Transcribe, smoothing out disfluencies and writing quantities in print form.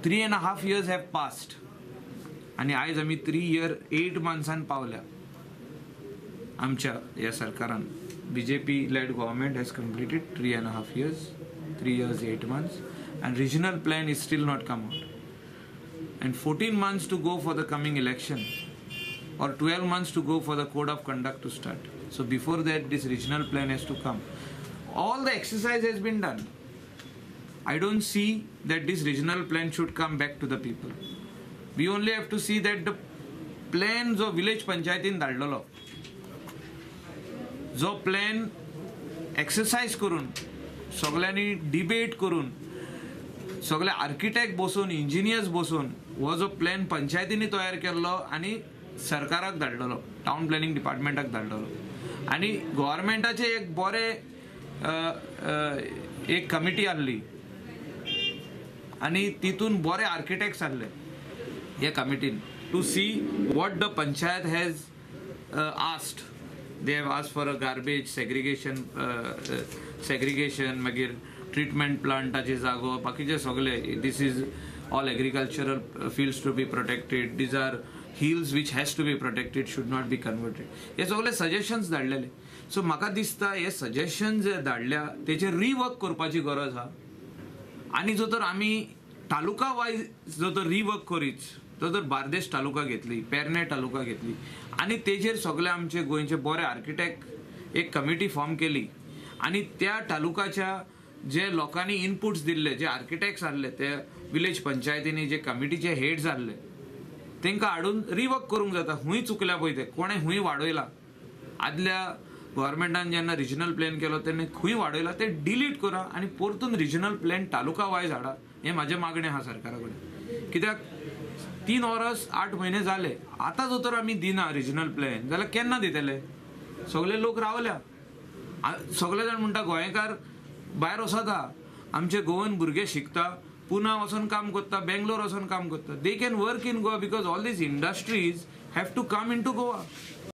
3.5 years have passed आणि आज आम्ही 3 year 8 months पावल्या आमच्या या सरकारान. BJP led government has completed 3.5 years, 3 years 8 months, and regional plan is still not come out. And 14 months to go for the coming election, or 12 months to go for the code of conduct to start. So before that, this regional plan has to come. All the exercise has been done. I don't see that this regional plan should come back to the people. We only have to see that the plan जो village पंचायतीन धाडलेलो, जो plan exercise करून सगळ्यांनी debate करून सगळे architect बसून engineers बसून हो जो प्लॅन पंचायतींनी तयार केल्लो आणि सरकाराक धाडलेलो, टाउन प्लॅनिंग डिपार्टमेंटाक धाडलेलो आणि गव्हर्मेंटाचे एक बरे एक कमिटी आसली आणि तितून बरे आर्किटेक्ट्स आसले ह्या कमिटीन to see what the panchayat has asked. They have asked for a garbage segregation, मागीर treatment plantaचे जागो बाकीचे सगळे. This is all agricultural fields to be protected. These are hills which has to be protected, should not be converted. हे सगळे suggestions धाडलेले. So म्हाका दिसता हे सजेशन्स जे धाडल्या तेचे रिवर्क करपाची गरज आहा. आणि जो तर आमी तालुका वायज जो तर रिवर्क करीच, तो जर बार्देस तालुका घेतली, पेरने तालुका घेतली आणि तेजेर सगळे आमचे गोंयचे बरे आर्किटेक्ट एक कमिटी फॉर्म केली आणि त्या तालुकाच्या जे लोकांनी इनपुट्स दिल्ले, जे आर्किटेक्ट्स आसले, ते विलेज पंचायतींनी जे कमिटीचे हेड्स आसले तांकां हाडून रिवर्क करूंक जाता. खूंय चुकल्या पळय ते कोणें खूंय वाडयला, आदल्या गव्हर्मेंटान जेन्ना रिजनल प्लॅन केलो तेन्ना खूंय वाडयला ते डिलीट करा आणि परतून रिजनल प्लॅन तालुका वायज हाडा. हें म्हाजें मागणें आहा सरकारा कडेन. कित्याक 3 वर्स 8 महिने जाले, आता जो तर आमी दिना रिजनल प्लॅन जाल्यार केन्ना दितले? सगळे लोक रावल्या. सगळे जाण म्हणटा गोंयकार भायर वचता, आमचे गोवन भुरगे शिकता, पुना वचून काम करता, बेंगलोर वचून काम करता. They can work in Goa because all these industries have to come into Goa.